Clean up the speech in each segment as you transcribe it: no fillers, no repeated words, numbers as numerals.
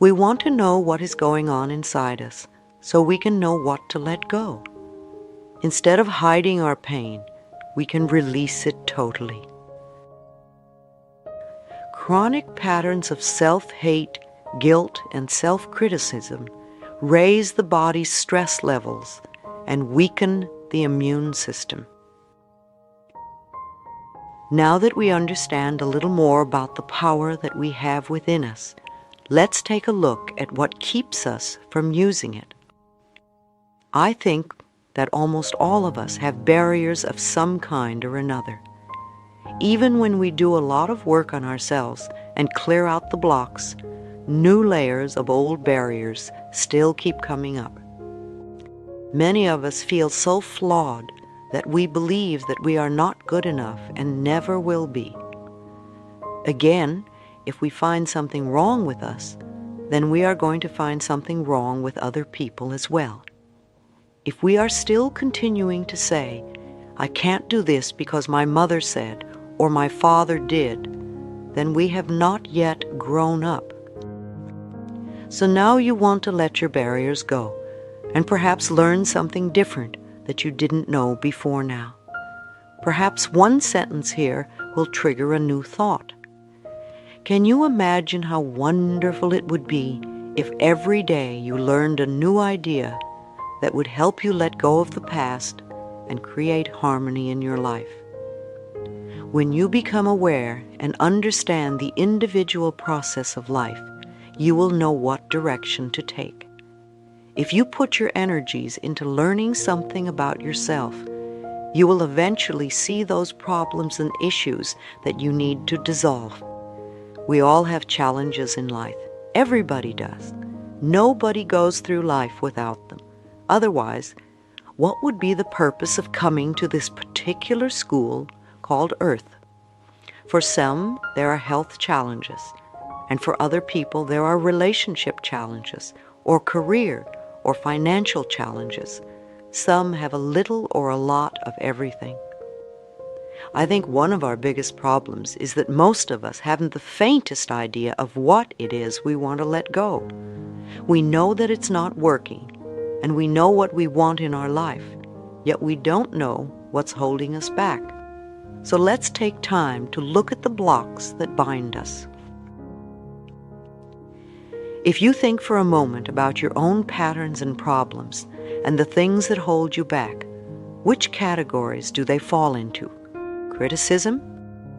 We want to know what is going on inside us so we can know what to let go. Instead of hiding our pain, we can release it totally. Chronic patterns of self-hate, guilt, and self-criticism raise the body's stress levels and weaken the immune system. Now that we understand a little more about the power that we have within us, let's take a look at what keeps us from using it. I think that almost all of us have barriers of some kind or another. Even when we do a lot of work on ourselves and clear out the blocks, new layers of old barriers still keep coming up. Many of us feel so flawed that we believe that we are not good enough and never will be. Again, if we find something wrong with us, then we are going to find something wrong with other people as well. If we are still continuing to say, "I can't do this because my mother said," or "my father did," then we have not yet grown up. So now you want to let your barriers go, and perhaps learn something different that you didn't know before now. Perhaps one sentence here will trigger a new thought. Can you imagine how wonderful it would be if every day you learned a new idea that would help you let go of the past and create harmony in your life? When you become aware and understand the individual process of life, you will know what direction to take. If you put your energies into learning something about yourself, you will eventually see those problems and issues that you need to dissolve. We all have challenges in life. Everybody does. Nobody goes through life without them. Otherwise, what would be the purpose of coming to this particular school called Earth? For some, there are health challenges, and for other people, there are relationship challenges, or career, or financial challenges. Some have a little or a lot of everything. I think one of our biggest problems is that most of us haven't the faintest idea of what it is we want to let go. We know that it's not working, and we know what we want in our life, yet we don't know what's holding us back. So let's take time to look at the blocks that bind us. If you think for a moment about your own patterns and problems and the things that hold you back, which categories do they fall into? Criticism,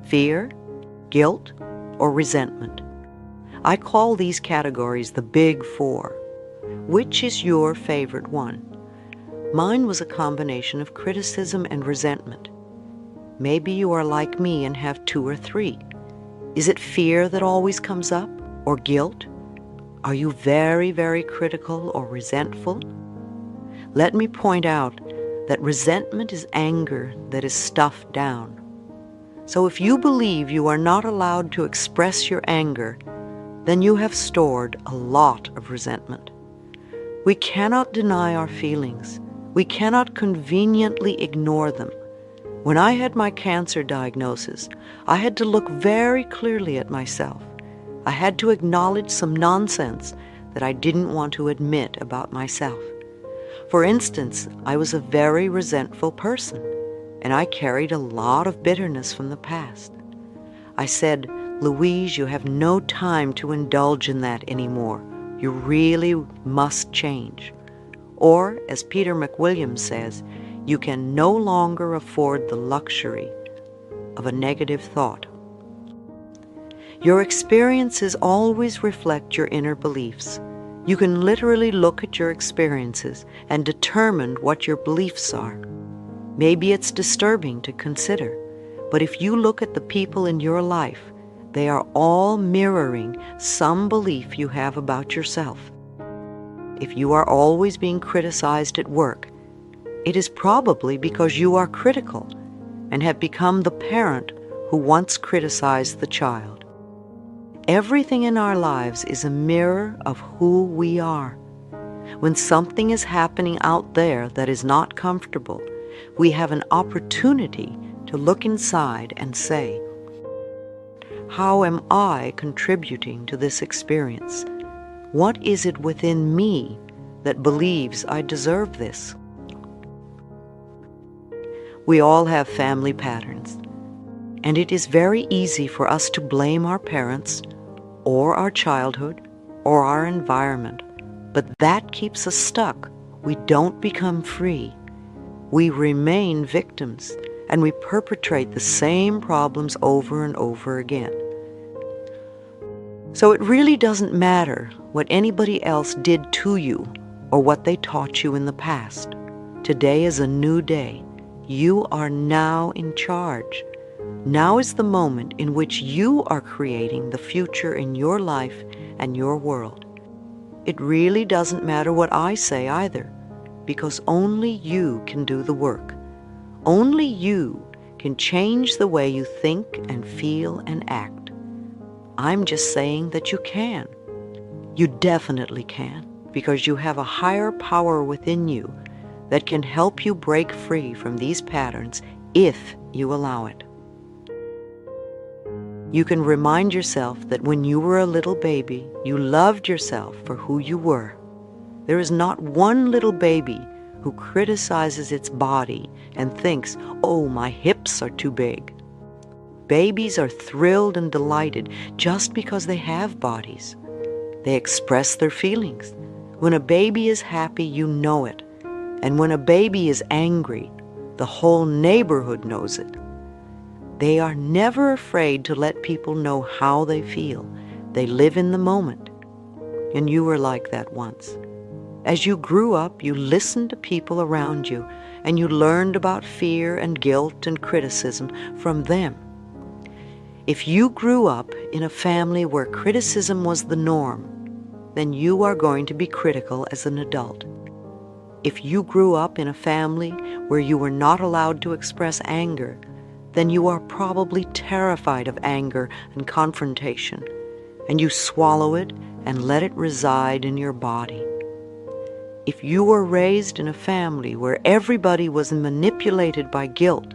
fear, guilt, or resentment? I call these categories the Big Four. Which is your favorite one? Mine was a combination of criticism and resentment. Maybe you are like me and have two or three. Is it fear that always comes up, or guilt? Are you very, very critical or resentful? Let me point out that resentment is anger that is stuffed down. So if you believe you are not allowed to express your anger, then you have stored a lot of resentment. We cannot deny our feelings. We cannot conveniently ignore them. When I had my cancer diagnosis, I had to look very clearly at myself. I had to acknowledge some nonsense that I didn't want to admit about myself. For instance, I was a very resentful person, and I carried a lot of bitterness from the past. I said, "Louise, you have no time to indulge in that anymore. You really must change." Or, as Peter McWilliams says, you can no longer afford the luxury of a negative thought. Your experiences always reflect your inner beliefs. You can literally look at your experiences and determine what your beliefs are. Maybe it's disturbing to consider, but if you look at the people in your life, they are all mirroring some belief you have about yourself. If you are always being criticized at work, it is probably because you are critical and have become the parent who once criticized the child. Everything in our lives is a mirror of who we are. When something is happening out there that is not comfortable, we have an opportunity to look inside and say, "How am I contributing to this experience? What is it within me that believes I deserve this? We all have family patterns, and it is very easy for us to blame our parents or our childhood or our environment, but that keeps us stuck. We don't become free. We remain victims, and we perpetrate the same problems over and over again. So it really doesn't matter what anybody else did to you or what they taught you in the past. Today is a new day. You are now in charge. Now is the moment in which you are creating the future in your life and your world. It really doesn't matter what I say either, because only you can do the work. Only you can change the way you think and feel and act. I'm just saying that you can. You definitely can, because you have a higher power within you that can help you break free from these patterns if you allow it. You can remind yourself that when you were a little baby, you loved yourself for who you were. There is not one little baby who criticizes its body and thinks, "Oh, my hips are too big." Babies are thrilled and delighted just because they have bodies. They express their feelings. When a baby is happy, you know it. And when a baby is angry, the whole neighborhood knows it. They are never afraid to let people know how they feel. They live in the moment. And you were like that once. As you grew up, you listened to people around you, and you learned about fear and guilt and criticism from them. If you grew up in a family where criticism was the norm, then you are going to be critical as an adult. If you grew up in a family where you were not allowed to express anger, then you are probably terrified of anger and confrontation, and you swallow it and let it reside in your body. If you were raised in a family where everybody was manipulated by guilt,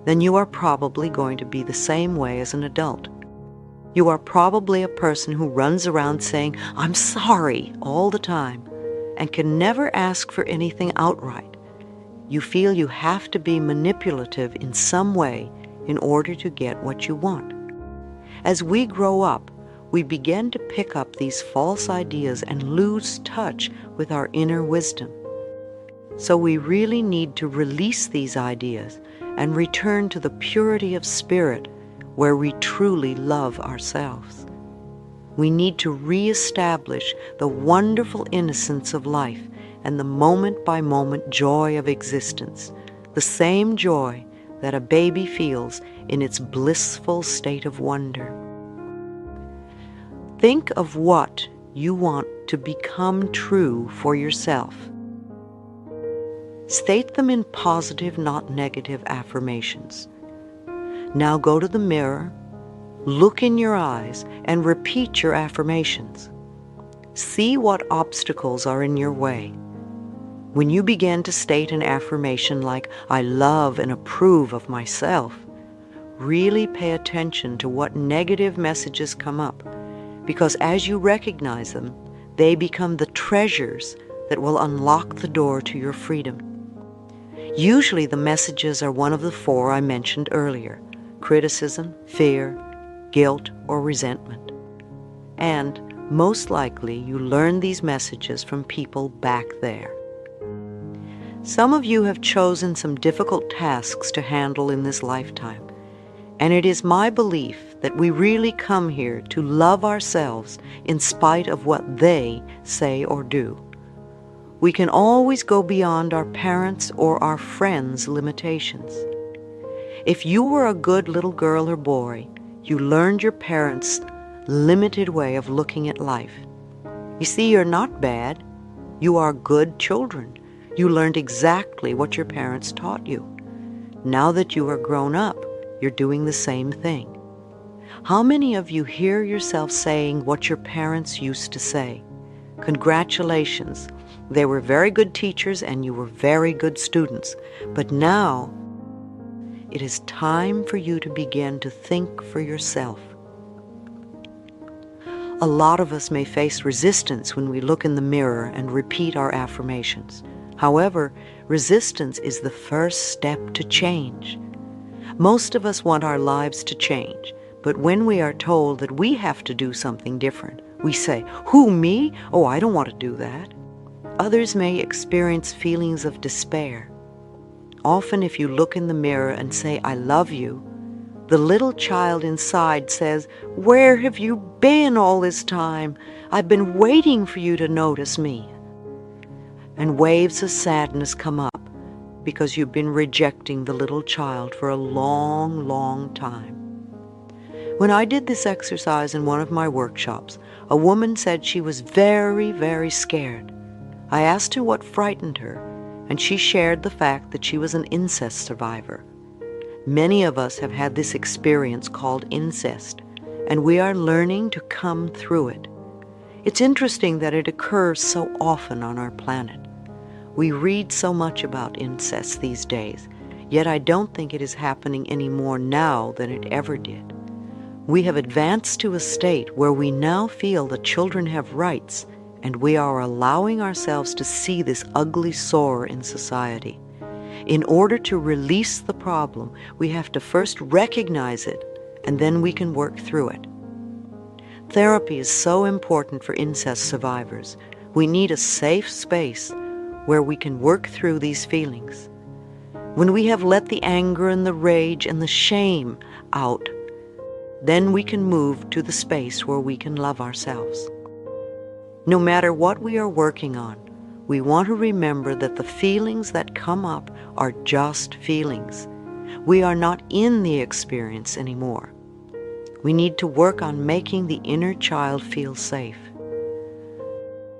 then you are probably going to be the same way as an adult. You are probably a person who runs around saying, "I'm sorry," all the time, and can never ask for anything outright. You feel you have to be manipulative in some way in order to get what you want. As we grow up, we begin to pick up these false ideas and lose touch with our inner wisdom. So we really need to release these ideas and return to the purity of spirit where we truly love ourselves. We need to reestablish the wonderful innocence of life and the moment-by-moment joy of existence, the same joy that a baby feels in its blissful state of wonder. Think of what you want to become true for yourself. State them in positive, not negative affirmations. Now go to the mirror, look in your eyes, and repeat your affirmations. See what obstacles are in your way. When you begin to state an affirmation like, "I love and approve of myself," really pay attention to what negative messages come up, because as you recognize them, they become the treasures that will unlock the door to your freedom. Usually the messages are one of the four I mentioned earlier: criticism, fear, guilt, or resentment. And most likely you learn these messages from people back there. Some of you have chosen some difficult tasks to handle in this lifetime, and it is my belief that we really come here to love ourselves in spite of what they say or do. We can always go beyond our parents' or our friends' limitations. If you were a good little girl or boy, you learned your parents' limited way of looking at life. You see, you're not bad. You are good children. You learned exactly what your parents taught you. Now that you are grown up, you're doing the same thing. How many of you hear yourself saying what your parents used to say? Congratulations. They were very good teachers and you were very good students. But now, it is time for you to begin to think for yourself. A lot of us may face resistance when we look in the mirror and repeat our affirmations. However, resistance is the first step to change. Most of us want our lives to change, but when we are told that we have to do something different, we say, "Who, me? Oh, I don't want to do that." Others may experience feelings of despair. Often if you look in the mirror and say, "I love you," the little child inside says, "Where have you been all this time? I've been waiting for you to notice me." And waves of sadness come up because you've been rejecting the little child for a long, long time. When I did this exercise in one of my workshops, a woman said she was very, very scared. I asked her what frightened her, and she shared the fact that she was an incest survivor. Many of us have had this experience called incest, and we are learning to come through it. It's interesting that it occurs so often on our planet. We read so much about incest these days, yet I don't think it is happening any more now than it ever did. We have advanced to a state where we now feel that children have rights, and we are allowing ourselves to see this ugly sore in society. In order to release the problem, we have to first recognize it, and then we can work through it. Therapy is so important for incest survivors. We need a safe space where we can work through these feelings. When we have let the anger and the rage and the shame out, then we can move to the space where we can love ourselves. No matter what we are working on, we want to remember that the feelings that come up are just feelings. We are not in the experience anymore. We need to work on making the inner child feel safe.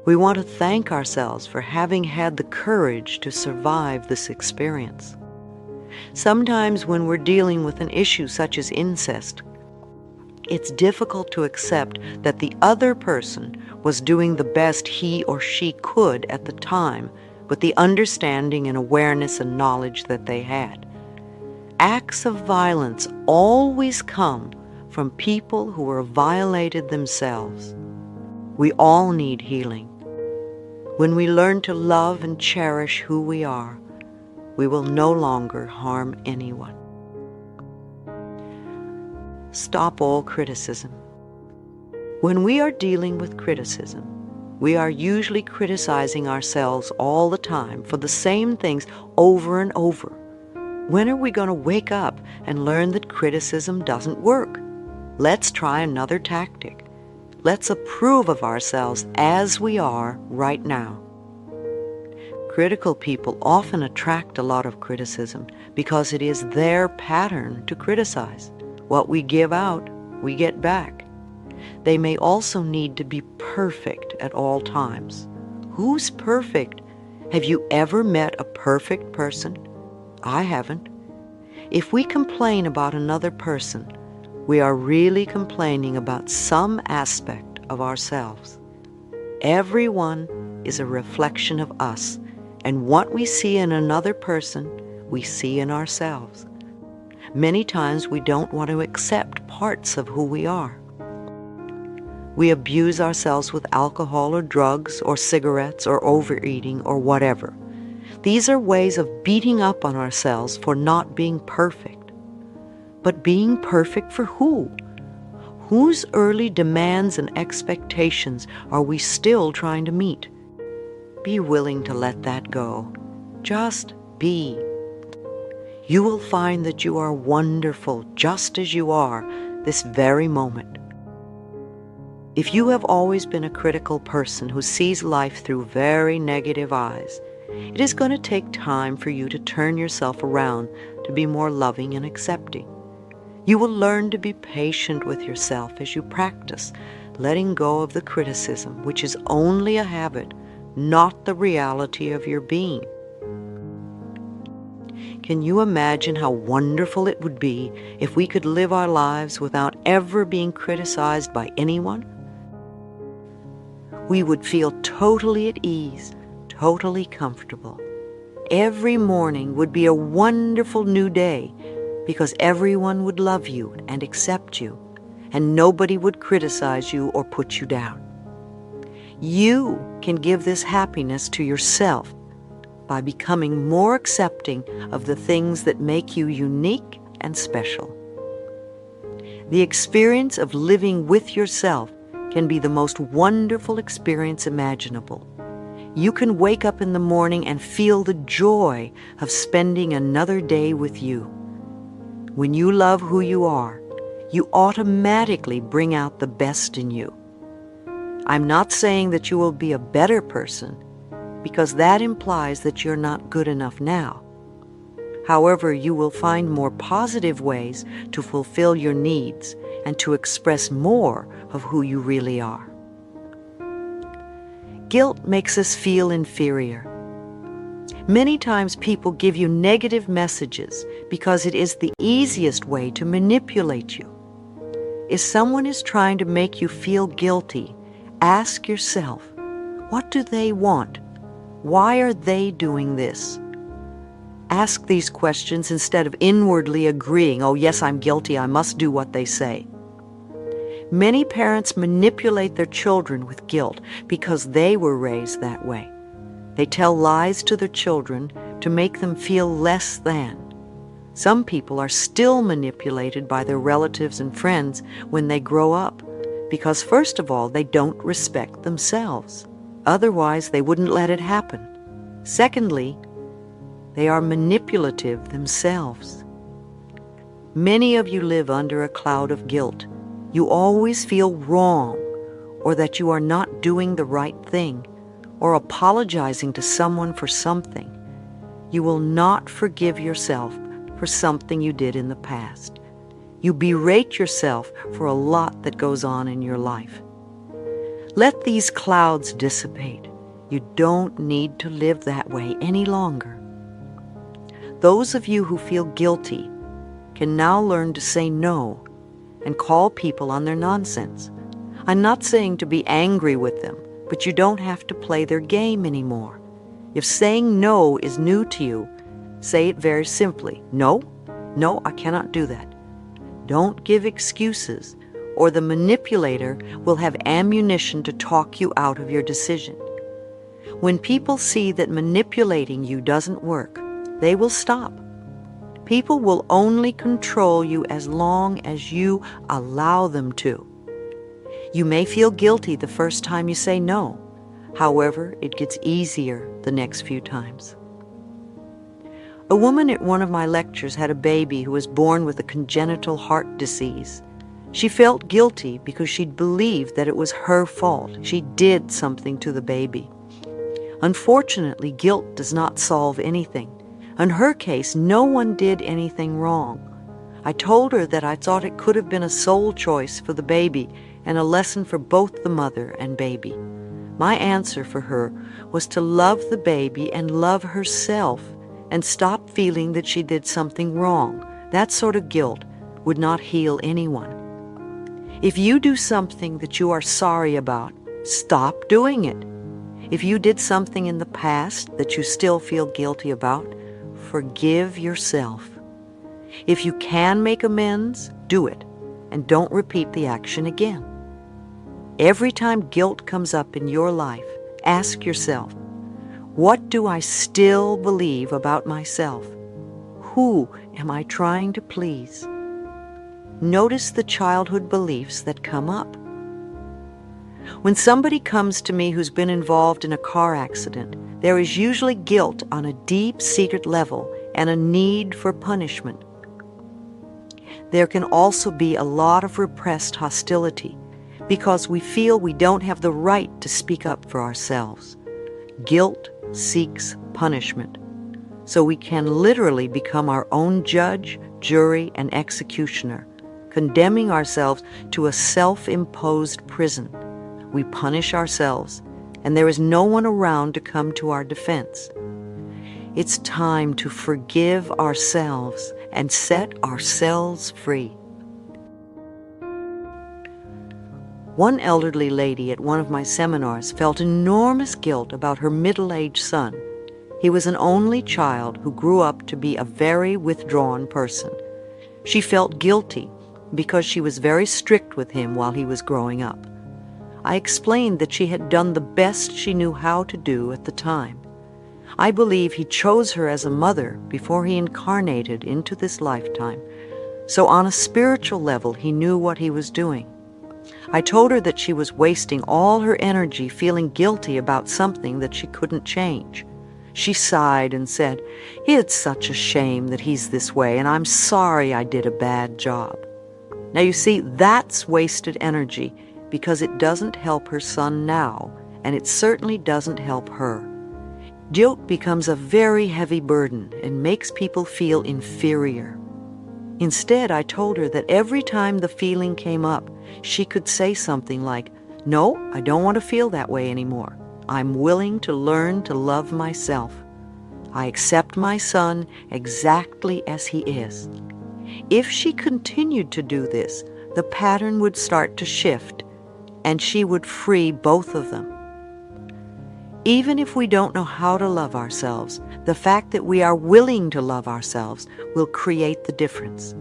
We want to thank ourselves for having had the courage to survive this experience. Sometimes when we're dealing with an issue such as incest, it's difficult to accept that the other person was doing the best he or she could at the time with the understanding and awareness and knowledge that they had. Acts of violence always come from people who are violated themselves. We all need healing. When we learn to love and cherish who we are, we will no longer harm anyone. Stop all criticism. When we are dealing with criticism, we are usually criticizing ourselves all the time for the same things over and over. When are we going to wake up and learn that criticism doesn't work? Let's try another tactic. Let's approve of ourselves as we are right now. Critical people often attract a lot of criticism because it is their pattern to criticize. What we give out, we get back. They may also need to be perfect at all times. Who's perfect? Have you ever met a perfect person? I haven't. If we complain about another person, we are really complaining about some aspect of ourselves. Everyone is a reflection of us, and what we see in another person, we see in ourselves. Many times we don't want to accept parts of who we are. We abuse ourselves with alcohol or drugs or cigarettes or overeating or whatever. These are ways of beating up on ourselves for not being perfect. But being perfect for who? Whose early demands and expectations are we still trying to meet? Be willing to let that go. Just be. You will find that you are wonderful just as you are this very moment. If you have always been a critical person who sees life through very negative eyes, it is going to take time for you to turn yourself around to be more loving and accepting. You will learn to be patient with yourself as you practice letting go of the criticism, which is only a habit, not the reality of your being. Can you imagine how wonderful it would be if we could live our lives without ever being criticized by anyone? We would feel totally at ease, totally comfortable. Every morning would be a wonderful new day because everyone would love you and accept you, and nobody would criticize you or put you down. You can give this happiness to yourself by becoming more accepting of the things that make you unique and special. The experience of living with yourself can be the most wonderful experience imaginable. You can wake up in the morning and feel the joy of spending another day with you. When you love who you are, you automatically bring out the best in you. I'm not saying that you will be a better person, because that implies that you're not good enough now. However, you will find more positive ways to fulfill your needs and to express more of who you really are. Guilt makes us feel inferior. Many times people give you negative messages because it is the easiest way to manipulate you. If someone is trying to make you feel guilty, ask yourself, what do they want? Why are they doing this? Ask these questions instead of inwardly agreeing, oh yes, I'm guilty, I must do what they say. Many parents manipulate their children with guilt because they were raised that way. They tell lies to their children to make them feel less than. Some people are still manipulated by their relatives and friends when they grow up because, first of all, they don't respect themselves. Otherwise, they wouldn't let it happen. Secondly, they are manipulative themselves. Many of you live under a cloud of guilt. You always feel wrong, or that you are not doing the right thing, or apologizing to someone for something. You will not forgive yourself for something you did in the past. You berate yourself for a lot that goes on in your life. Let these clouds dissipate. You don't need to live that way any longer. Those of you who feel guilty can now learn to say no and call people on their nonsense. I'm not saying to be angry with them, but you don't have to play their game anymore. If saying no is new to you, say it very simply. No, I cannot do that. Don't give excuses, or the manipulator will have ammunition to talk you out of your decision. When people see that manipulating you doesn't work, they will stop. People will only control you as long as you allow them to. You may feel guilty the first time you say no. However, it gets easier the next few times. A woman at one of my lectures had a baby who was born with a congenital heart disease. She felt guilty because she'd believed that it was her fault. She did something to the baby. Unfortunately, guilt does not solve anything. In her case, no one did anything wrong. I told her that I thought it could have been a soul choice for the baby and a lesson for both the mother and baby. My answer for her was to love the baby and love herself and stop feeling that she did something wrong. That sort of guilt would not heal anyone. If you do something that you are sorry about, stop doing it. If you did something in the past that you still feel guilty about, forgive yourself. If you can make amends, do it, and don't repeat the action again. Every time guilt comes up in your life, ask yourself, what do I still believe about myself? Who am I trying to please? Notice the childhood beliefs that come up. When somebody comes to me who's been involved in a car accident, there is usually guilt on a deep-seated level and a need for punishment. There can also be a lot of repressed hostility because we feel we don't have the right to speak up for ourselves. Guilt seeks punishment, so we can literally become our own judge, jury, and executioner, condemning ourselves to a self-imposed prison. We punish ourselves, and there is no one around to come to our defense. It's time to forgive ourselves and set ourselves free. One elderly lady at one of my seminars felt enormous guilt about her middle-aged son. He was an only child who grew up to be a very withdrawn person. She felt guilty because she was very strict with him while he was growing up. I explained that she had done the best she knew how to do at the time. I believe he chose her as a mother before he incarnated into this lifetime, so on a spiritual level he knew what he was doing. I told her that she was wasting all her energy feeling guilty about something that she couldn't change. She sighed and said, "It's such a shame that he's this way, and I'm sorry I did a bad job." Now you see, that's wasted energy because it doesn't help her son now, and it certainly doesn't help her. Guilt becomes a very heavy burden and makes people feel inferior. Instead, I told her that every time the feeling came up, she could say something like, "No, I don't want to feel that way anymore. I'm willing to learn to love myself. I accept my son exactly as he is." If she continued to do this, the pattern would start to shift, and she would free both of them. Even if we don't know how to love ourselves, the fact that we are willing to love ourselves will create the difference.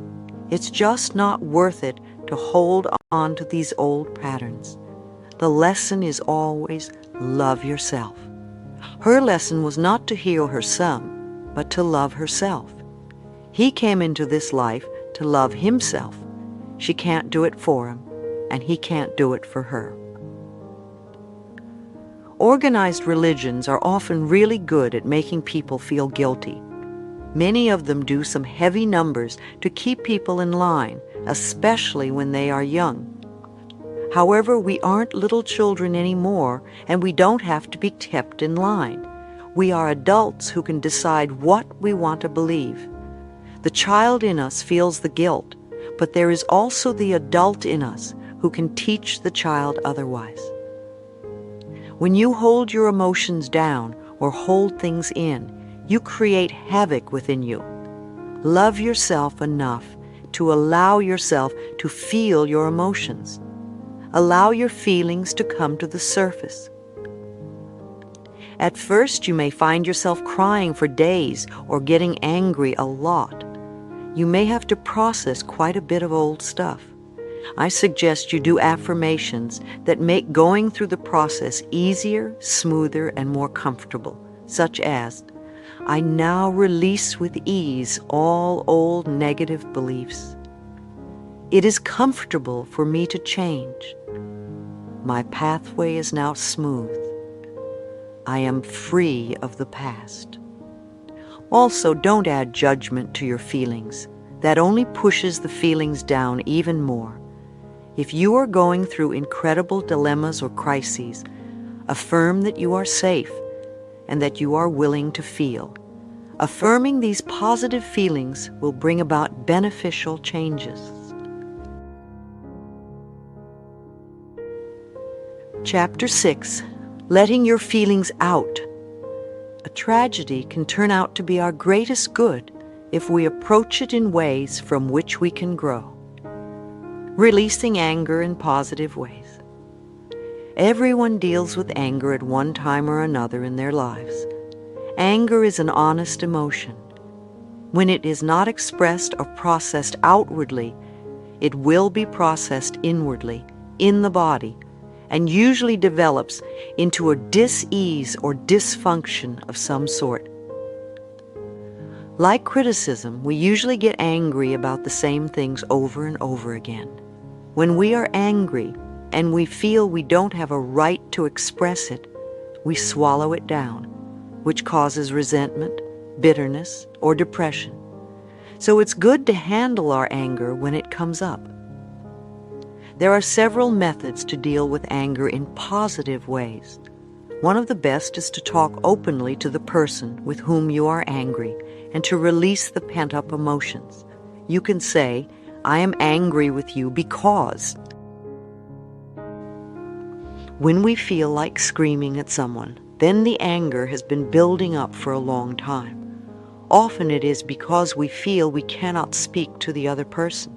It's just not worth it to hold on to these old patterns. The lesson is always love yourself. Her lesson was not to heal her son, but to love herself. He came into this life to love himself. She can't do it for him, and he can't do it for her. Organized religions are often really good at making people feel guilty. Many of them do some heavy numbers to keep people in line, especially when they are young. However, we aren't little children anymore, and we don't have to be kept in line. We are adults who can decide what we want to believe. The child in us feels the guilt, but there is also the adult in us who can teach the child otherwise. When you hold your emotions down or hold things in, you create havoc within you. Love yourself enough to allow yourself to feel your emotions. Allow your feelings to come to the surface. At first, you may find yourself crying for days or getting angry a lot. You may have to process quite a bit of old stuff. I suggest you do affirmations that make going through the process easier, smoother, and more comfortable, such as, "I now release with ease all old negative beliefs. It is comfortable for me to change. My pathway is now smooth. I am free of the past." Also, don't add judgment to your feelings. That only pushes the feelings down even more. If you are going through incredible dilemmas or crises, affirm that you are safe and that you are willing to feel. Affirming these positive feelings will bring about beneficial changes. Chapter 6. Letting your feelings out. A tragedy can turn out to be our greatest good if we approach it in ways from which we can grow. Releasing anger in positive ways. Everyone deals with anger at one time or another in their lives. Anger is an honest emotion. When it is not expressed or processed outwardly, it will be processed inwardly, in the body, and usually develops into a dis-ease or dysfunction of some sort. Like criticism, we usually get angry about the same things over and over again. When we are angry and we feel we don't have a right to express it, we swallow it down, which causes resentment, bitterness, or depression. So it's good to handle our anger when it comes up. There are several methods to deal with anger in positive ways. One of the best is to talk openly to the person with whom you are angry and to release the pent-up emotions. You can say, "I am angry with you because..." When we feel like screaming at someone, then the anger has been building up for a long time. Often it is because we feel we cannot speak to the other person.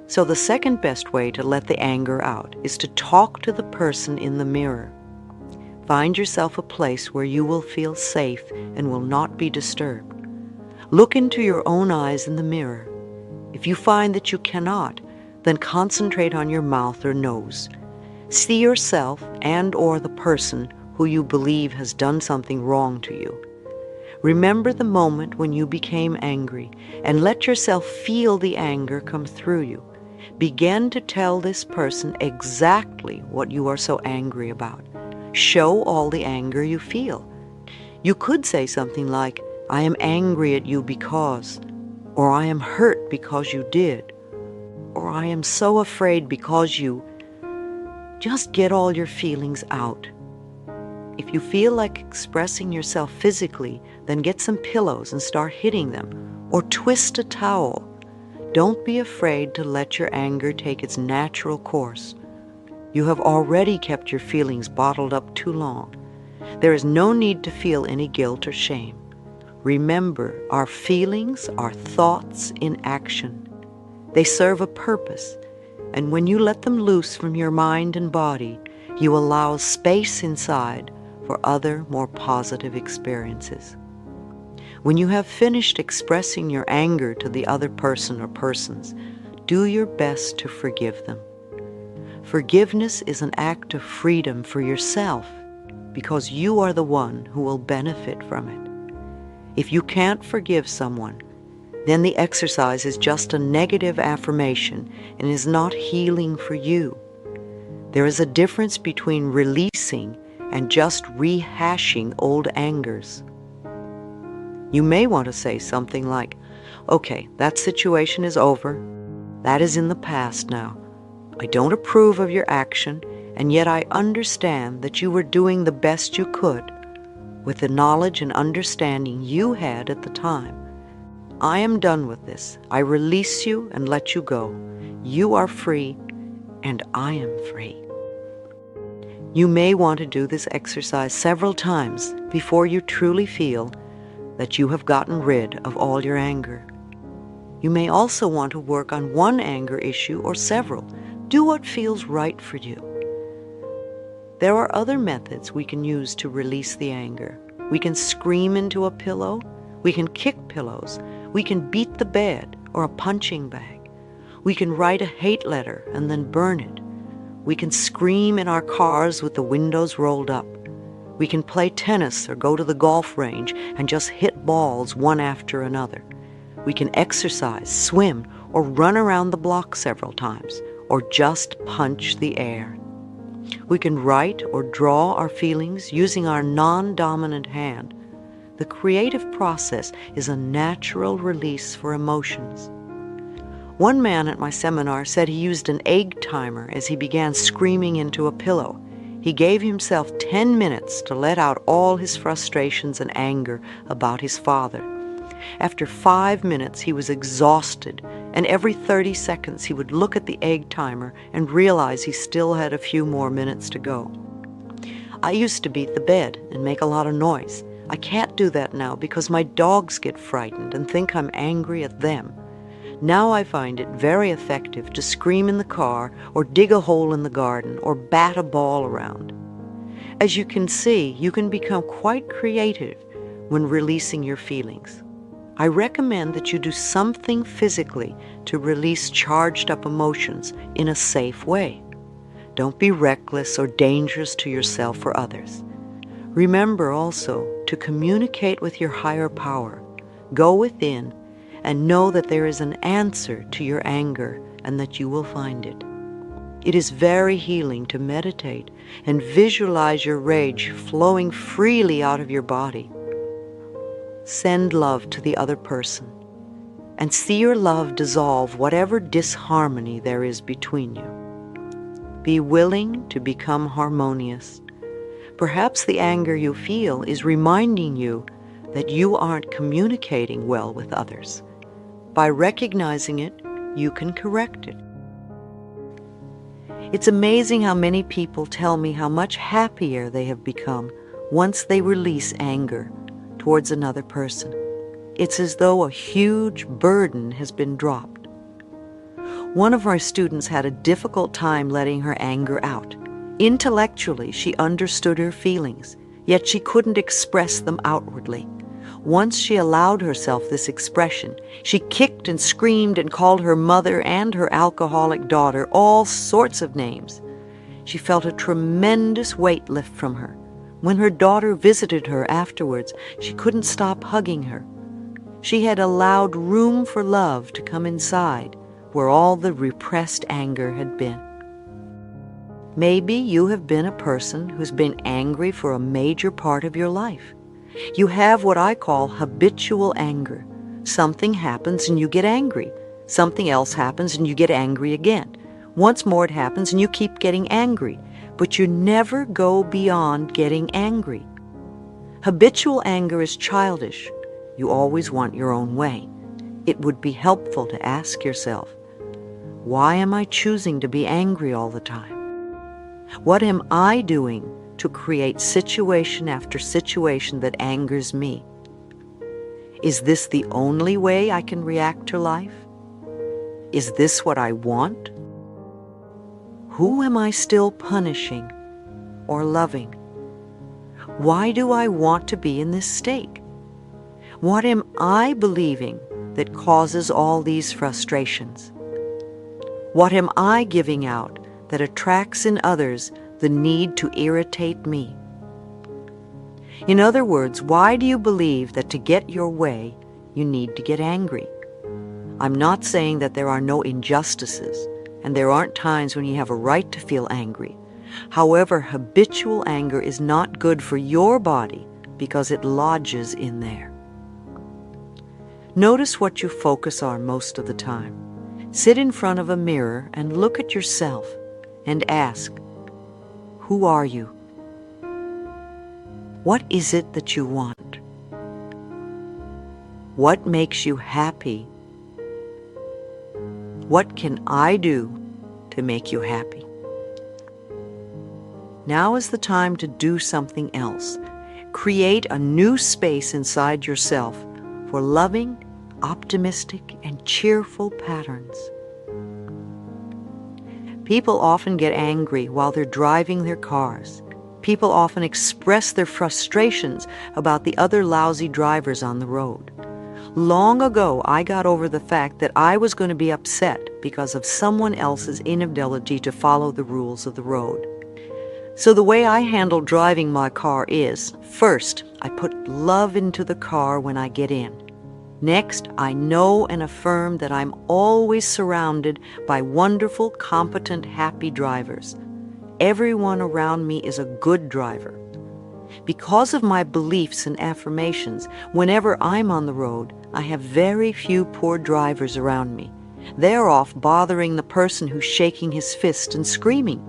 So the second best way to let the anger out is to talk to the person in the mirror. Find yourself a place where you will feel safe and will not be disturbed. Look into your own eyes in the mirror. If you find that you cannot, then concentrate on your mouth or nose. See yourself and or the person who you believe has done something wrong to you. Remember the moment when you became angry and let yourself feel the anger come through you. Begin to tell this person exactly what you are so angry about. Show all the anger you feel. You could say something like, "I am angry at you because," or "I am hurt because you did," or "I am so afraid because you." Just get all your feelings out. If you feel like expressing yourself physically, then get some pillows and start hitting them, or twist a towel. Don't be afraid to let your anger take its natural course. You have already kept your feelings bottled up too long. There is no need to feel any guilt or shame. Remember, our feelings are thoughts in action. They serve a purpose, and when you let them loose from your mind and body, you allow space inside for other, more positive experiences. When you have finished expressing your anger to the other person or persons, do your best to forgive them. Forgiveness is an act of freedom for yourself because you are the one who will benefit from it. If you can't forgive someone, then the exercise is just a negative affirmation and is not healing for you. There is a difference between releasing and just rehashing old angers. You may want to say something like, "Okay, that situation is over. That is in the past now. I don't approve of your action, and yet I understand that you were doing the best you could with the knowledge and understanding you had at the time. I am done with this. I release you and let you go. You are free, and I am free." You may want to do this exercise several times before you truly feel that you have gotten rid of all your anger. You may also want to work on one anger issue or several. Do what feels right for you. There are other methods we can use to release the anger. We can scream into a pillow. We can kick pillows. We can beat the bed or a punching bag. We can write a hate letter and then burn it. We can scream in our cars with the windows rolled up. We can play tennis or go to the golf range and just hit balls one after another. We can exercise, swim, or run around the block several times, or just punch the air. We can write or draw our feelings using our non-dominant hand. The creative process is a natural release for emotions. One man at my seminar said he used an egg timer as he began screaming into a pillow. He gave himself 10 minutes to let out all his frustrations and anger about his father. After 5 minutes, he was exhausted, and every 30 seconds he would look at the egg timer and realize he still had a few more minutes to go. I used to beat the bed and make a lot of noise. I can't do that now because my dogs get frightened and think I'm angry at them. Now I find it very effective to scream in the car or dig a hole in the garden or bat a ball around. As you can see, you can become quite creative when releasing your feelings. I recommend that you do something physically to release charged up emotions in a safe way. Don't be reckless or dangerous to yourself or others. Remember also to communicate with your higher power. Go within and know that there is an answer to your anger and that you will find it. It is very healing to meditate and visualize your rage flowing freely out of your body. Send love to the other person and see your love dissolve whatever disharmony there is between you. Be willing to become harmonious. Perhaps the anger you feel is reminding you that you aren't communicating well with others. By recognizing it, you can correct it. It's amazing how many people tell me how much happier they have become once they release anger towards another person. It's as though a huge burden has been dropped. One of our students had a difficult time letting her anger out. Intellectually, she understood her feelings, yet she couldn't express them outwardly. Once she allowed herself this expression. She kicked and screamed and called her mother and her alcoholic daughter all sorts of names. She felt a tremendous weight lift from her. When her daughter visited her afterwards, she couldn't stop hugging her. She had allowed room for love to come inside, where all the repressed anger had been. Maybe you have been a person who's been angry for a major part of your life. You have what I call habitual anger. Something happens and you get angry. Something else happens and you get angry again. Once more it happens and you keep getting angry, but you never go beyond getting angry. Habitual anger is childish. You always want your own way. It would be helpful to ask yourself, why am I choosing to be angry all the time? What am I doing to create situation after situation that angers me? Is this the only way I can react to life? Is this what I want? Who am I still punishing or loving? Why do I want to be in this state? What am I believing that causes all these frustrations? What am I giving out that attracts in others the need to irritate me? In other words, why do you believe that to get your way, you need to get angry? I'm not saying that there are no injustices, and there aren't times when you have a right to feel angry. However, habitual anger is not good for your body because it lodges in there. Notice what you focus on most of the time. Sit in front of a mirror and look at yourself and ask, who are you? What is it that you want? What makes you happy? What can I do to make you happy? Now is the time to do something else. Create a new space inside yourself for loving, optimistic, and cheerful patterns. People often get angry while they're driving their cars. People often express their frustrations about the other lousy drivers on the road. Long ago, I got over the fact that I was going to be upset because of someone else's inability to follow the rules of the road. So the way I handle driving my car is, first, I put love into the car when I get in. Next, I know and affirm that I'm always surrounded by wonderful, competent, happy drivers. Everyone around me is a good driver. Because of my beliefs and affirmations, whenever I'm on the road, I have very few poor drivers around me. They're off bothering the person who's shaking his fist and screaming.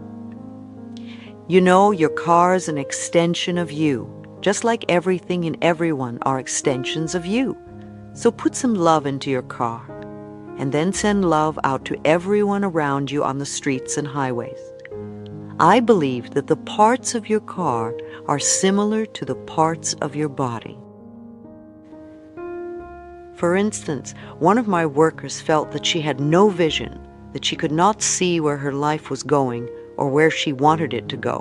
You know, your car's an extension of you, just like everything and everyone are extensions of you. So put some love into your car, and then send love out to everyone around you on the streets and highways. I believe that the parts of your car are similar to the parts of your body. For instance, one of my workers felt that she had no vision, that she could not see where her life was going or where she wanted it to go.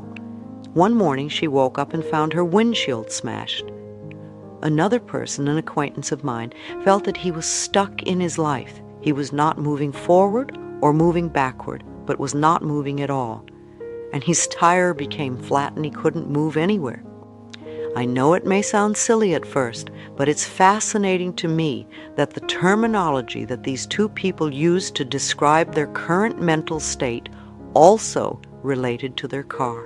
One morning she woke up and found her windshield smashed. Another person, an acquaintance of mine, felt that he was stuck in his life. He was not moving forward or moving backward, but was not moving at all. And his tire became flat and he couldn't move anywhere. I know it may sound silly at first, but it's fascinating to me that the terminology that these two people used to describe their current mental state also related to their car.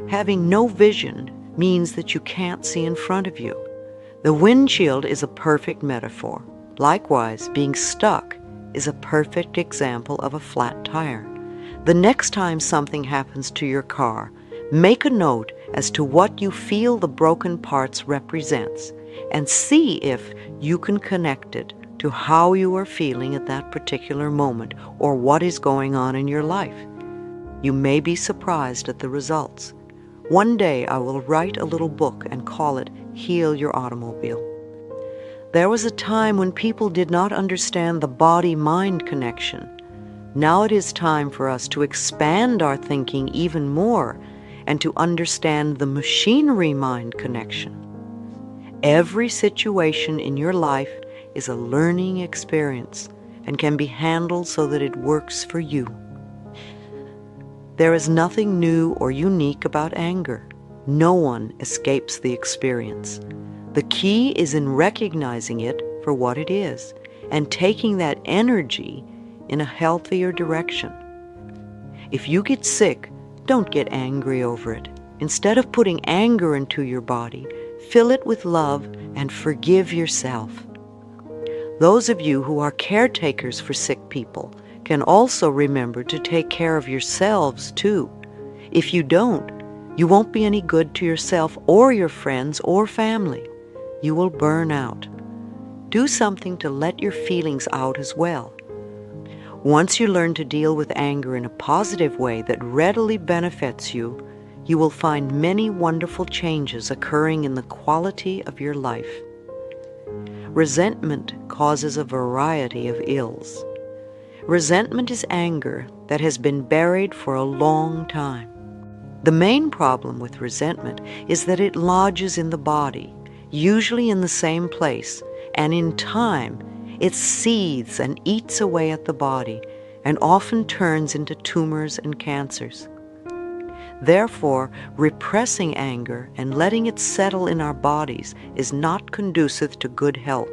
Having no vision means that you can't see in front of you. The windshield is a perfect metaphor. Likewise, being stuck is a perfect example of a flat tire. The next time something happens to your car, make a note as to what you feel the broken parts represents, and see if you can connect it to how you are feeling at that particular moment or what is going on in your life. You may be surprised at the results. One day I will write a little book and call it Heal Your Automobile. There was a time when people did not understand the body-mind connection. Now it is time for us to expand our thinking even more and to understand the machinery-mind connection. Every situation in your life is a learning experience and can be handled so that it works for you. There is nothing new or unique about anger. No one escapes the experience. The key is in recognizing it for what it is and taking that energy in a healthier direction. If you get sick, don't get angry over it. Instead of putting anger into your body, fill it with love and forgive yourself. Those of you who are caretakers for sick people can also remember to take care of yourselves too. If you don't, you won't be any good to yourself or your friends or family. You will burn out. Do something to let your feelings out as well. Once you learn to deal with anger in a positive way that readily benefits you, you will find many wonderful changes occurring in the quality of your life. Resentment causes a variety of ills. Resentment is anger that has been buried for a long time. The main problem with resentment is that it lodges in the body, usually in the same place, and in time, it seethes and eats away at the body and often turns into tumors and cancers. Therefore, repressing anger and letting it settle in our bodies is not conducive to good health.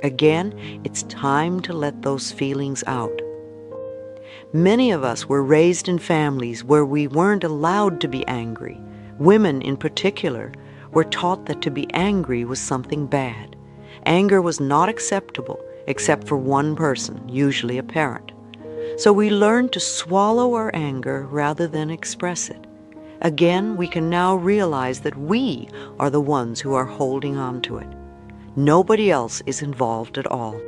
Again, it's time to let those feelings out. Many of us were raised in families where we weren't allowed to be angry. Women, in particular, were taught that to be angry was something bad. Anger was not acceptable except for one person, usually a parent. So we learned to swallow our anger rather than express it. Again, we can now realize that we are the ones who are holding on to it. Nobody else is involved at all.